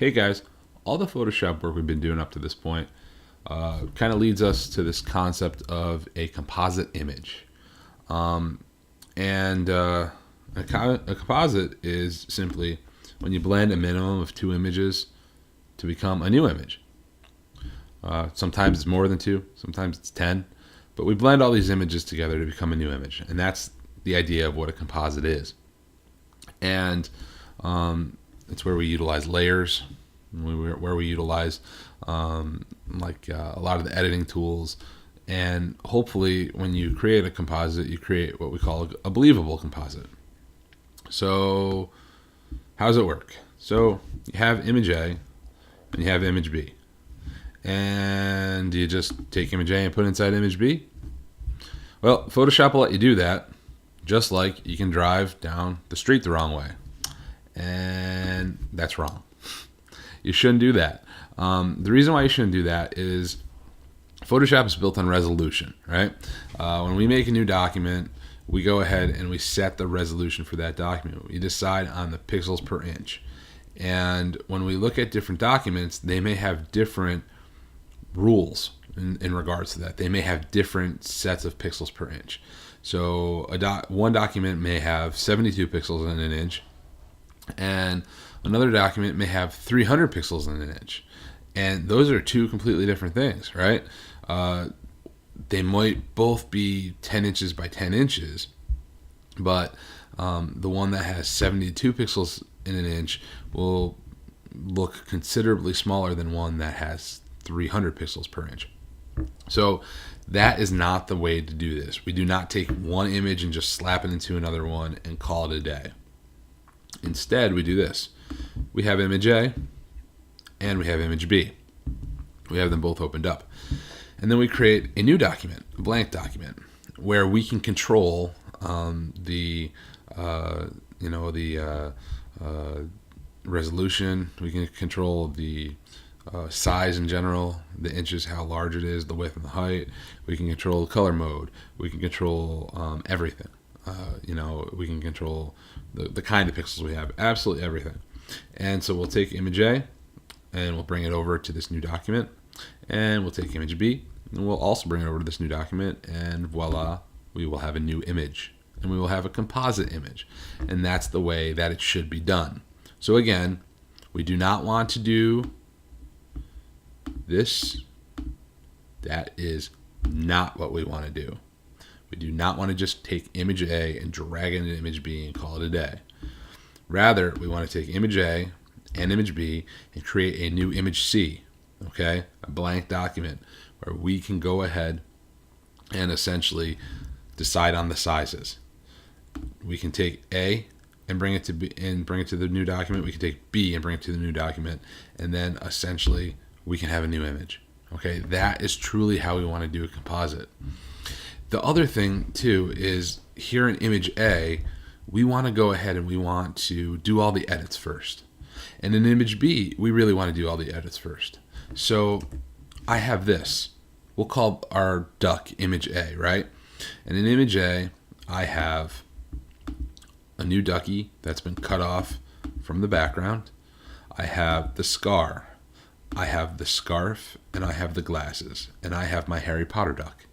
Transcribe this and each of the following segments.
Hey guys, all the Photoshop work we've been doing up to this point kind of leads us to this concept of a composite image. A composite is simply when you blend a minimum of two images to become a new image. Sometimes it's more than two, sometimes it's 10, but we blend all these images together to become a new image, and that's the idea of what a composite is. And it's where we utilize layers, where we utilize a lot of the editing tools, and hopefully when you create a composite, you create what we call a believable composite. So how does it work? So you have image A and you have image B. And do you just take image A and put it inside image B? Well, Photoshop will let you do that, just like you can drive down the street the wrong way. And that's wrong. You shouldn't do that. The reason why you shouldn't do that is Photoshop is built on resolution, right? When we make a new document, we go ahead and we set the resolution for that document. We decide on the pixels per inch. And when we look at different documents, they may have different rules in regards to that. They may have different sets of pixels per inch. So one document may have 72 pixels in an inch, and another document may have 300 pixels in an inch. And those are two completely different things, right? They might both be 10 inches by 10 inches, but the one that has 72 pixels in an inch will look considerably smaller than one that has 300 pixels per inch. So that is not the way to do this. We do not take one image and just slap it into another one and call it a day. Instead, we do this. We have image A and we have image B. We have them both opened up. And then we create a new document, a blank document, where we can control the resolution. We can control the size in general, the inches, how large it is, the width and the height. We can control the color mode. We can control everything. We can control the kind of pixels we have, absolutely everything. And so we'll take image A and we'll bring it over to this new document, and we'll take image B and we'll also bring it over to this new document, and voila, we will have a new image, and we will have a composite image. And that's the way that it should be done. So again, we do not want to do this. That is not what we want to do. We do not want to just take image A and drag it into image B and call it a day. Rather, we want to take image A and image B and create a new image C, okay? A blank document where we can go ahead and essentially decide on the sizes. We can take A and bring it to B and bring it to the new document. We can take B and bring it to the new document, and then essentially we can have a new image. Okay, that is truly how we want to do a composite. The other thing too is here in image A, we want to go ahead and we want to do all the edits first. And in image B, we really want to do all the edits first. So I have this. We'll call our duck image A, right? And in image A, I have a new ducky that's been cut off from the background. I have the scar. I have the scarf, and I have the glasses, and I have my Harry Potter duck.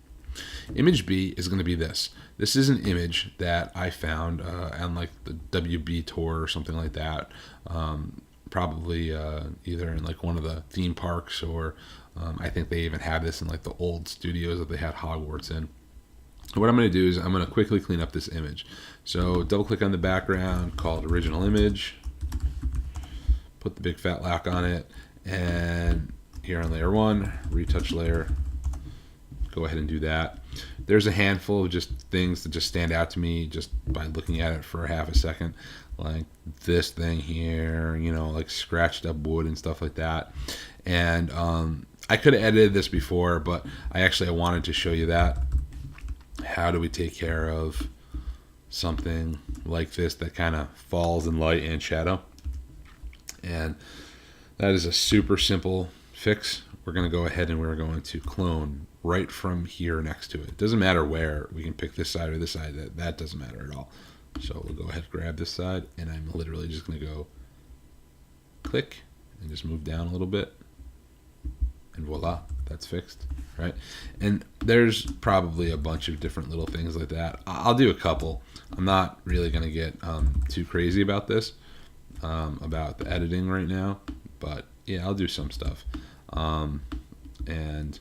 Image B is going to be this. This is an image that I found on like the WB tour or something like that. Probably either in like one of the theme parks, or I think they even had this in like the old studios that they had Hogwarts in. What I'm going to do is I'm going to quickly clean up this image. So double click on the background, call it original image, put the big fat lock on it, and here on layer 1, retouch layer, go ahead and do that. There's a handful of just things that just stand out to me just by looking at it for half a second, like this thing here, like scratched up wood and stuff like that. And I could have edited this before, but I wanted to show you that. How do we take care of something like this that kind of falls in light and shadow? And that is a super simple fix. We're going to go ahead and we're going to clone right from here next to it. It doesn't matter where. We can pick this side or this side. That doesn't matter at all. So we'll go ahead and grab this side, and I'm literally just going to go click and just move down a little bit, and voila, that's fixed, right? And there's probably a bunch of different little things like that. I'll do a couple. I'm not really going to get too crazy about this, about the editing right now, but yeah, I'll do some stuff and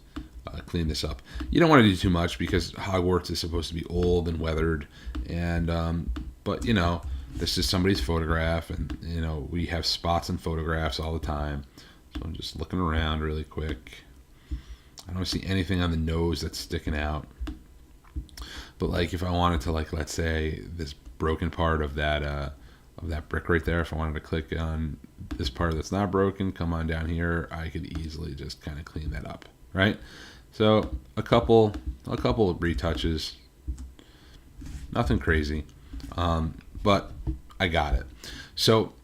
clean this up. You don't want to do too much because Hogwarts is supposed to be old and weathered, and but you know, this is somebody's photograph, and you know, we have spots in photographs all the time. So I'm just looking around really quick. I don't see anything on the nose that's sticking out. But like if I wanted to, like, let's say this broken part of that brick right there, if I wanted to click on this part that's not broken, come on down here, I could easily just kind of clean that up, right? So a couple of retouches, nothing crazy, but I got it. So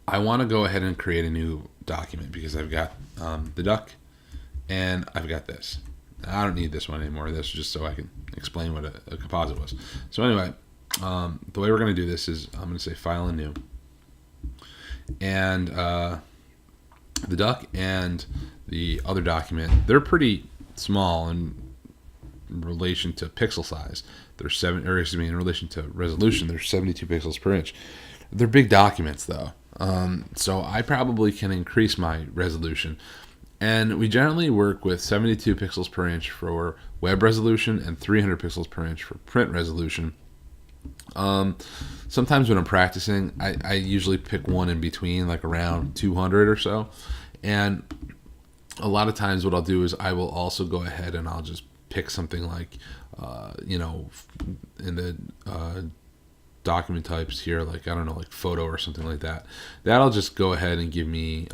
I want to go ahead and create a new document because I've got the duck and I've got this. I don't need this one anymore. This is just so I can explain what a composite was. So anyway, the way we're going to do this is I'm going to say File and New. And the duck and the other document, they're pretty small in relation to pixel size. They're in relation to resolution, they're 72 pixels per inch. They're big documents though. So I probably can increase my resolution. And we generally work with 72 pixels per inch for web resolution and 300 pixels per inch for print resolution. Sometimes when I'm practicing, I usually pick one in between, like around 200 or so. And a lot of times what I'll do is I will also go ahead and I'll just pick something like, you know, in the document types here, like, I don't know, like photo or something like that. That'll just go ahead and give me,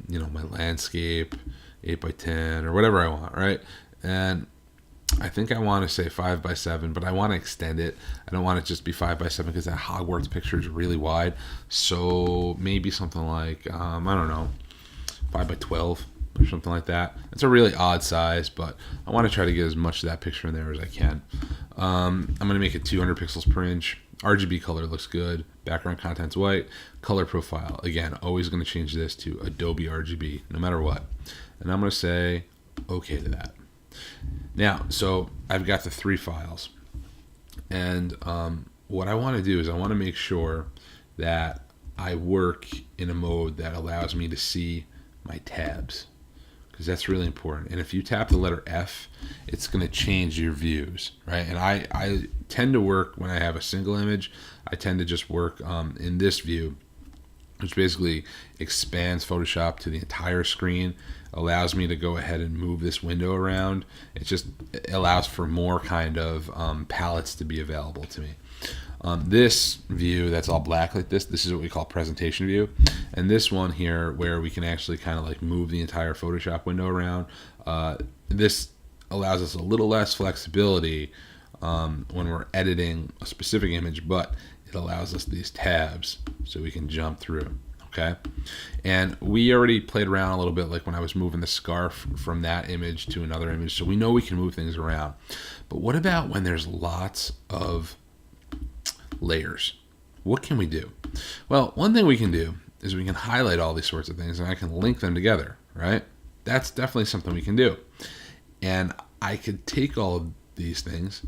you know, my landscape, 8x10 or whatever I want, right? And I think I want to say 5x7, but I want to extend it. I don't want it just be 5x7 because that Hogwarts picture is really wide. So maybe something like, I don't know, 5x12 or something like that. It's a really odd size, but I want to try to get as much of that picture in there as I can. I'm going to make it 200 pixels per inch. RGB color looks good. Background content's white. Color profile, again, always going to change this to Adobe RGB, no matter what. And I'm going to say okay to that. Now, so I've got the 3 files. And what I want to do is I want to make sure that I work in a mode that allows me to see my tabs, because that's really important. And if you tap the letter F, it's going to change your views, right? And I tend to work, when I have a single image, I tend to just work in this view, which basically expands Photoshop to the entire screen, allows me to go ahead and move this window around. It allows for more kind of palettes to be available to me. This view that's all black like this is what we call presentation view. And this one here, where we can actually kind of like move the entire Photoshop window around, this allows us a little less flexibility when we're editing a specific image, but it allows us these tabs so we can jump through. Okay, and we already played around a little bit, like when I was moving the scarf from that image to another image, so we know we can move things around. But what about when there's lots of layers? What can we do? Well, one thing we can do is we can highlight all these sorts of things and I can link them together, right? That's definitely something we can do. And I could take all of these things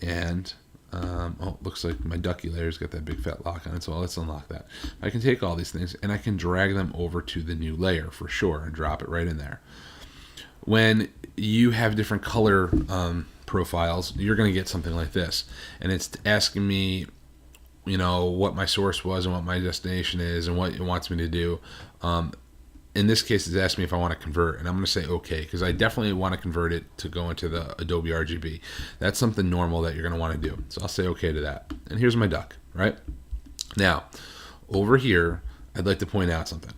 and oh, looks like my ducky layer's got that big fat lock on it, so let's unlock that. I can take all these things and I can drag them over to the new layer for sure and drop it right in there. When you have different color profiles, you're going to get something like this, and it's asking me, you know, what my source was and what my destination is and what it wants me to do. In this case, it's asking me if I want to convert, and I'm going to say okay, because I definitely want to convert it to go into the Adobe RGB. That's something normal that you're going to want to do. So I'll say okay to that. And here's my duck, right? Now, over here, I'd like to point out something.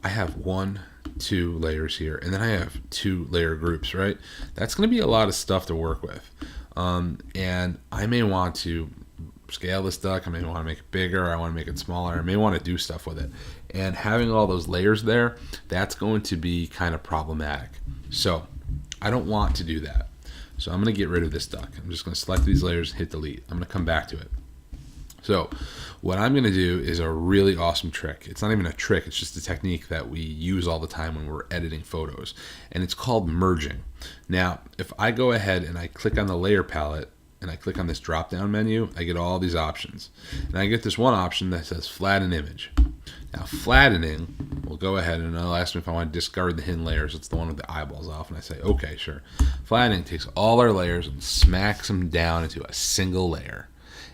I have 1, 2 layers here, and then I have 2 layer groups, right? That's going to be a lot of stuff to work with. And I may want to scale this duck, I may want to make it bigger, I want to make it smaller, I may want to do stuff with it. And having all those layers there, that's going to be kind of problematic. So I don't want to do that. So I'm going to get rid of this duck. I'm just going to select these layers, hit delete. I'm going to come back to it. So what I'm going to do is a really awesome trick. It's not even a trick. It's just a technique that we use all the time when we're editing photos. And it's called merging. Now, if I go ahead and I click on the layer palette and I click on this drop down menu, I get all these options. And I get this one option that says flatten image. Now flattening will go ahead and it'll ask me if I want to discard the hidden layers. It's the one with the eyeballs off. And I say, okay, sure. Flattening takes all our layers and smacks them down into a single layer.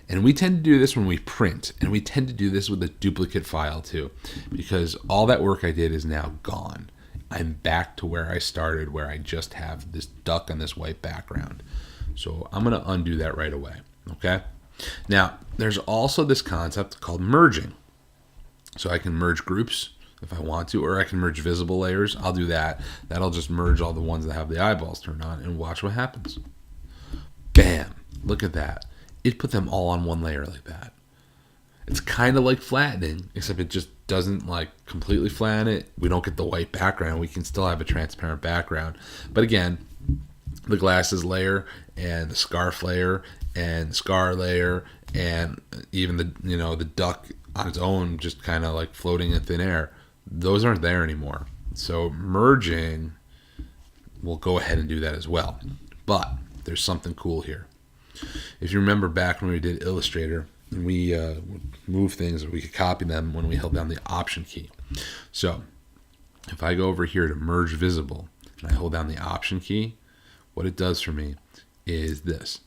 And we tend to do this when we print, and we tend to do this with a duplicate file too, because all that work I did is now gone. I'm back to where I started, where I just have this duck on this white background. So I'm going to undo that right away, okay? Now, there's also this concept called merging. So I can merge groups if I want to, or I can merge visible layers. I'll do that. That'll just merge all the ones that have the eyeballs turned on, and watch what happens. Bam! Look at that. It put them all on one layer like that. It's kind of like flattening, except it just doesn't like completely flatten it. We don't get the white background. We can still have a transparent background. But again, the glasses layer and the scarf layer and scar layer and even the duck on its own just kind of like floating in thin air, those aren't there anymore. So merging will go ahead and do that as well. But there's something cool here. If you remember back when we did Illustrator, we move things, or we could copy them when we held down the Option key. So if I go over here to Merge Visible and I hold down the Option key, what it does for me is this.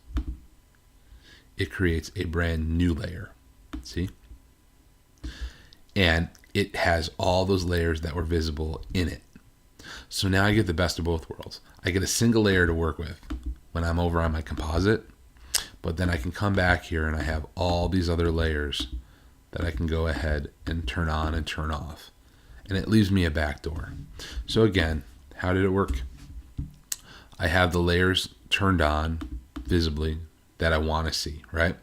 It creates a brand new layer. See? And it has all those layers that were visible in it. So now I get the best of both worlds. I get a single layer to work with when I'm over on my composite. But then I can come back here and I have all these other layers that I can go ahead and turn on and turn off. And it leaves me a backdoor. So again, how did it work? I have the layers turned on visibly that I want to see, right?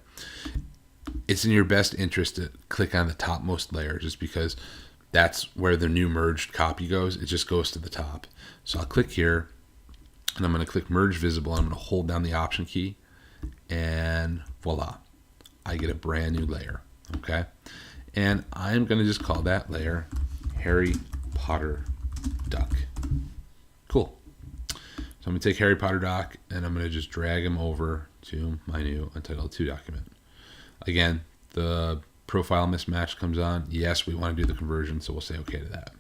It's in your best interest to click on the topmost layer just because that's where the new merged copy goes. It just goes to the top. So I'll click here and I'm going to click Merge Visible. I'm going to hold down the Option key. And voila, I get a brand new layer, okay? And I'm going to just call that layer Harry Potter Duck. Cool. So I'm going to take Harry Potter Duck and I'm going to just drag him over to my new Untitled 2 document. Again, the profile mismatch comes on. Yes, we want to do the conversion, so we'll say okay to that.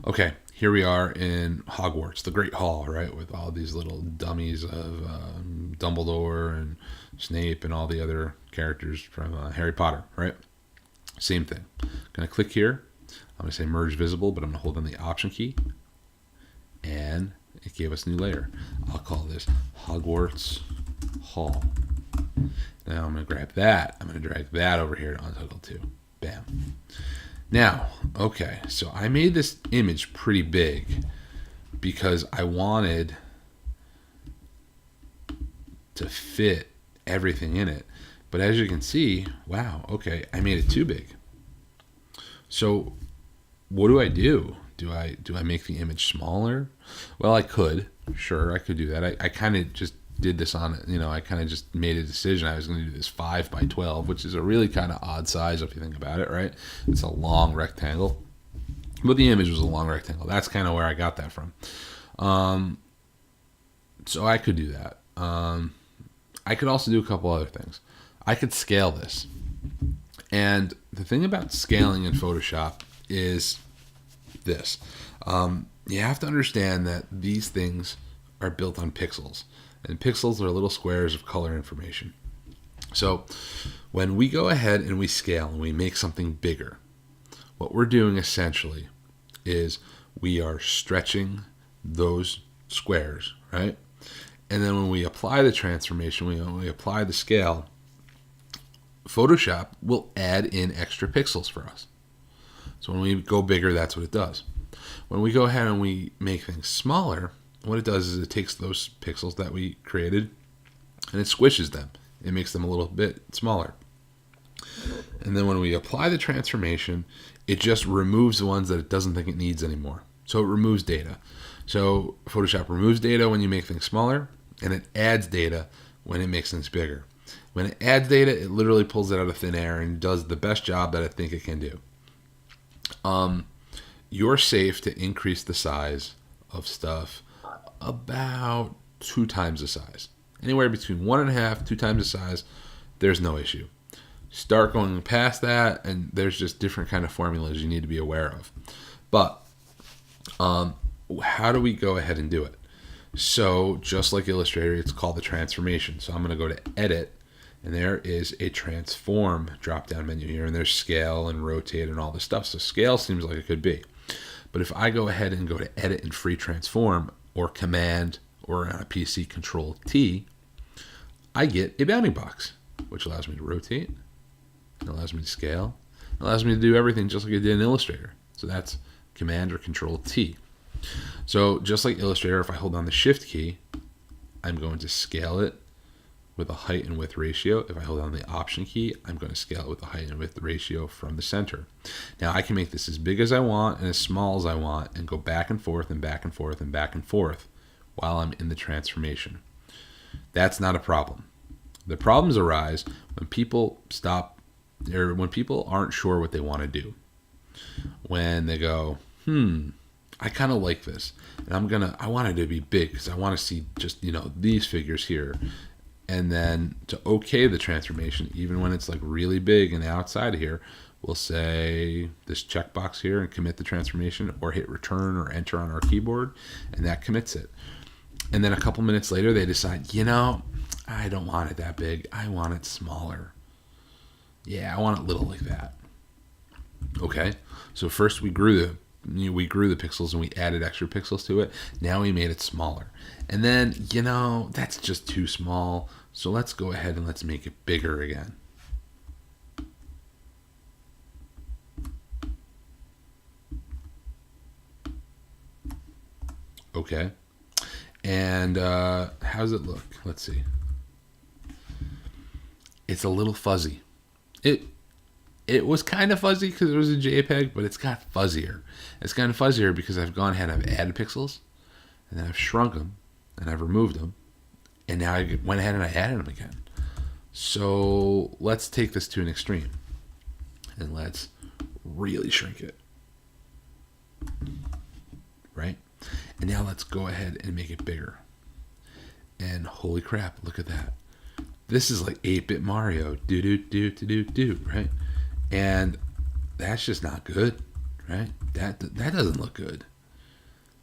Okay, here we are in Hogwarts, the Great Hall, right, with all these little dummies of Dumbledore and Snape and all the other characters from Harry Potter, right? Same thing. I'm going to click here. I'm going to say Merge Visible, but I'm going to hold down the Option key. And it gave us a new layer. I'll call this Hogwarts Hall. Now I'm going to grab that. I'm going to drag that over here to Untitled 2. Bam. Now, okay, so I made this image pretty big because I wanted to fit everything in it. But as you can see, wow, okay, I made it too big. So what do? Do I make the image smaller? Well, I could. Sure, I could do that. I kind of just did this on, I kind of just made a decision. I was going to do this 5 by 12, which is a really kind of odd size if you think about it, right? It's a long rectangle. But the image was a long rectangle. That's kind of where I got that from. So I could do that. I could also do a couple other things. I could scale this. And the thing about scaling in Photoshop is this. You have to understand that these things are built on pixels. And pixels are little squares of color information. So when we go ahead and we scale and we make something bigger, what we're doing essentially is we are stretching those squares, right? And then when we apply the transformation, when we apply the scale, Photoshop will add in extra pixels for us. So when we go bigger, that's what it does. When we go ahead and we make things smaller, what it does is it takes those pixels that we created and it squishes them. It makes them a little bit smaller. And then when we apply the transformation, it just removes the ones that it doesn't think it needs anymore. So it removes data. So Photoshop removes data when you make things smaller, and it adds data when it makes things bigger. When it adds data, it literally pulls it out of thin air and does the best job that I think it can do. You're safe to increase the size of stuff about 2 times the size. Anywhere between 1.5, 2 times the size, there's no issue. Start going past that, and there's just different kind of formulas you need to be aware of. But how do we go ahead and do it? So just like Illustrator, it's called the transformation. So I'm going to go to Edit, and there is a Transform drop-down menu here, and there's Scale and Rotate and all this stuff. So Scale seems like it could be. But if I go ahead and go to Edit and Free Transform, or Command, or on a PC, Control T, I get a bounding box, which allows me to rotate, it allows me to scale, it allows me to do everything just like I did in Illustrator. So that's Command or Control T. So just like Illustrator, if I hold down the Shift key, I'm going to scale it with a height and width ratio. If I hold down the Option key, I'm going to scale it with the height and width ratio from the center. Now I can make this as big as I want and as small as I want, and go back and forth and back and forth and back and forth while I'm in the transformation. That's not a problem. The problems arise when people stop, or when people aren't sure what they want to do. When they go, I kind of like this, and I want it to be big because I want to see just, these figures here. And then to okay the transformation, even when it's like really big and outside of here, we'll say this checkbox here and commit the transformation, or hit return or enter on our keyboard, and that commits it. And then a couple minutes later, they decide, I don't want it that big. I want it smaller. Yeah, I want it little like that. Okay, so first we grew the pixels and we added extra pixels to it. Now we made it smaller. And then, that's just too small. So let's go ahead and let's make it bigger again. Okay. And how does it look? Let's see. It's a little fuzzy. It was kind of fuzzy because it was a JPEG, but it's got fuzzier. It's gotten fuzzier because I've gone ahead and I've added pixels, and then I've shrunk them, and I've removed them, and now I went ahead and I added them again. So let's take this to an extreme, and let's really shrink it. Right? And now let's go ahead and make it bigger. And holy crap, look at that. This is like 8-bit Mario. Do, right? And that's just not good, right? That doesn't look good.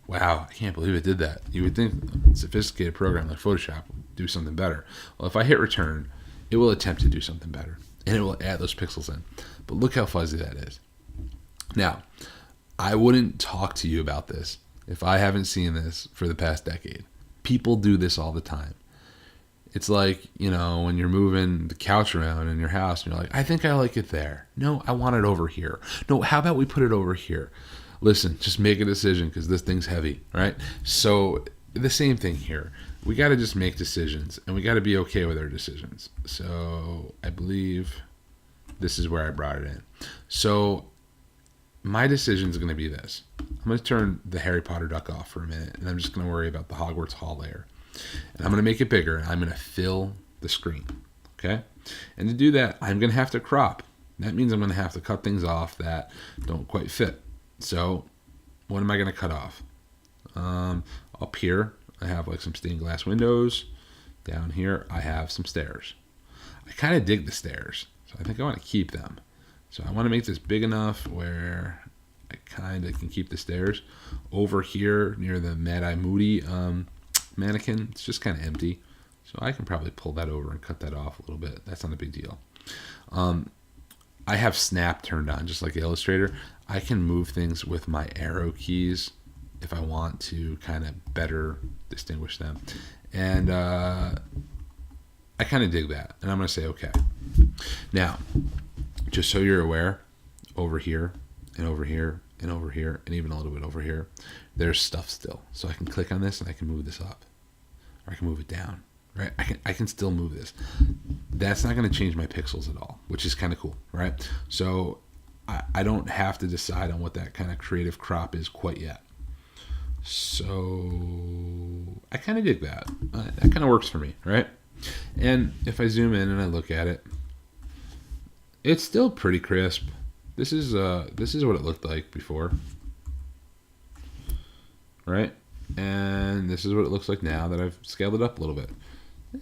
Wow, I can't believe it did that. You would think a sophisticated program like Photoshop would do something better. Well, if I hit return, it will attempt to do something better, and it will add those pixels in. But look how fuzzy that is. Now, I wouldn't talk to you about this if I haven't seen this for the past decade. People do this all the time. It's like, when you're moving the couch around in your house and you're like, I think I like it there. No, I want it over here. No, how about we put it over here? Listen, just make a decision because this thing's heavy, right? So the same thing here. We got to just make decisions, and we got to be okay with our decisions. So I believe this is where I brought it in. So my decision is going to be this. I'm going to turn the Harry Potter duck off for a minute, and I'm just going to worry about the Hogwarts Hall layer. And I'm going to make it bigger, and I'm going to fill the screen, okay? And to do that, I'm going to have to crop. That means I'm going to have to cut things off that don't quite fit. So what am I going to cut off? Up here, I have like some stained glass windows. Down here, I have some stairs. I kind of dig the stairs, so I think I want to keep them. So I want to make this big enough where I kind of can keep the stairs. Over here near the Mad Eye Moody mannequin, it's just kind of empty, so I can probably pull that over and cut that off a little bit. That's not a big deal. I have snap turned on just like Illustrator. I can move things with my arrow keys if I want to kind of better distinguish them, and I kind of dig that, and I'm going to say okay. Now, just so you're aware, over here and over here and over here and even a little bit over here, there's stuff still. So I can click on this and I can move this up, or I can move it down, right? I can still move this. That's not going to change my pixels at all, which is kind of cool, right? So I don't have to decide on what that kind of creative crop is quite yet. So I kind of dig that. That kind of works for me, right? And if I zoom in and I look at it, it's still pretty crisp. This is what it looked like before, right? And this is what it looks like now that I've scaled it up a little bit.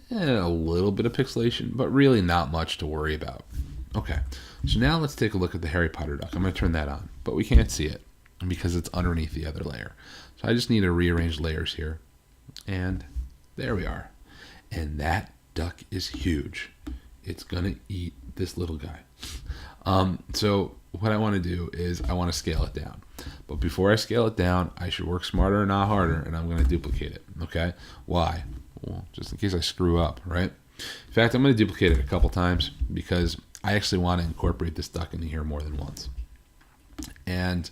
And a little bit of pixelation, but really not much to worry about. Okay, so now let's take a look at the Harry Potter duck. I'm going to turn that on, but we can't see it because it's underneath the other layer. So I just need to rearrange layers here. And there we are. And that duck is huge. It's going to eat this little guy. So what I want to do is I want to scale it down. But before I scale it down, I should work smarter, not harder, and I'm going to duplicate it. Okay? Why? Well, just in case I screw up, right? In fact, I'm going to duplicate it a couple times because I actually want to incorporate this duck into here more than once. And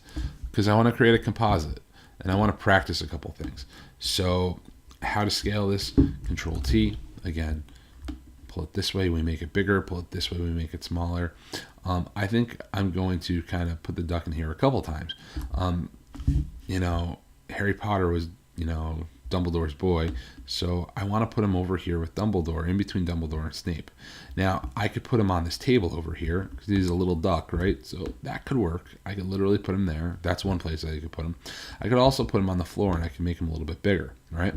because I want to create a composite and I want to practice a couple things. So how to scale this, Control T, again, pull it this way, we make it bigger, pull it this way, we make it smaller. I think I'm going to kind of put the duck in here a couple times. Harry Potter was, Dumbledore's boy, so I want to put him over here with Dumbledore, in between Dumbledore and Snape. Now, I could put him on this table over here, because he's a little duck, right? So that could work. I could literally put him there. That's one place I could put him. I could also put him on the floor, and I can make him a little bit bigger, right?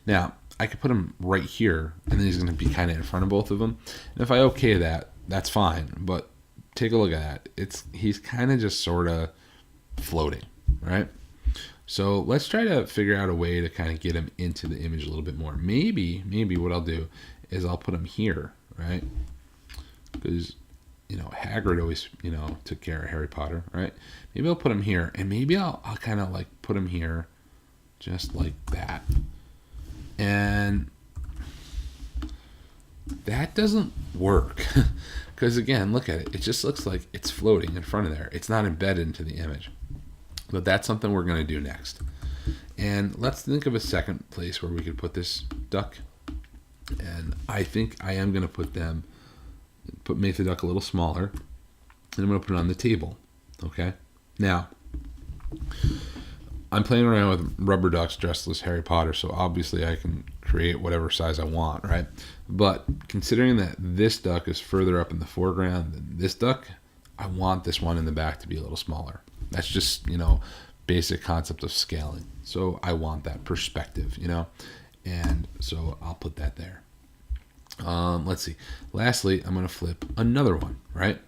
Now, I could put him right here, and then he's going to be kind of in front of both of them. And if I okay that, that's fine, but take a look at that. He's kind of just sort of floating, right? So let's try to figure out a way to kind of get him into the image a little bit more. Maybe what I'll do is I'll put him here, right? Because, Hagrid always, took care of Harry Potter, right? Maybe I'll put him here, and maybe I'll kind of like put him here just like that. And that doesn't work. Because again, look at it. It just looks like it's floating in front of there. It's not embedded into the image. But that's something we're going to do next. And let's think of a second place where we could put this duck. And I think I am going to make the duck a little smaller. And I'm going to put it on the table. Okay? Now, I'm playing around with rubber ducks dressed as Harry Potter, so obviously I can create whatever size I want, right? But considering that this duck is further up in the foreground than this duck, I want this one in the back to be a little smaller. That's just, basic concept of scaling. So I want that perspective, and so I'll put that there. Let's see. Lastly, I'm going to flip another one, right?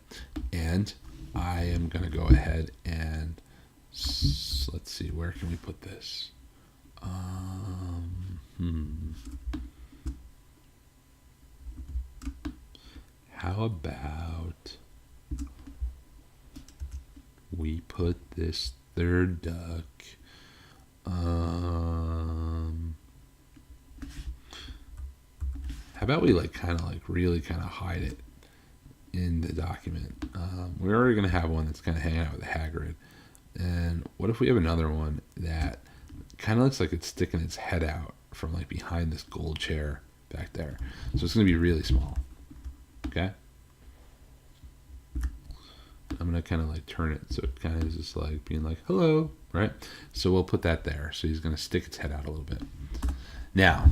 And I am going to go ahead and let's see, where can we put this? How about we put this third duck how about we really hide it in the document? We're already going to have one that's kind of hanging out with Hagrid. And what if we have another one that kind of looks like it's sticking its head out from behind this gold chair back there? So it's going to be really small. Okay? I'm going to kind of turn it so it kind of is just being hello, right? So we'll put that there. So he's going to stick its head out a little bit. Now,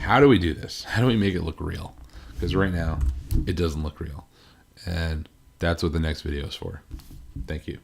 how do we do this? How do we make it look real? Because right now, it doesn't look real. And that's what the next video is for. Thank you.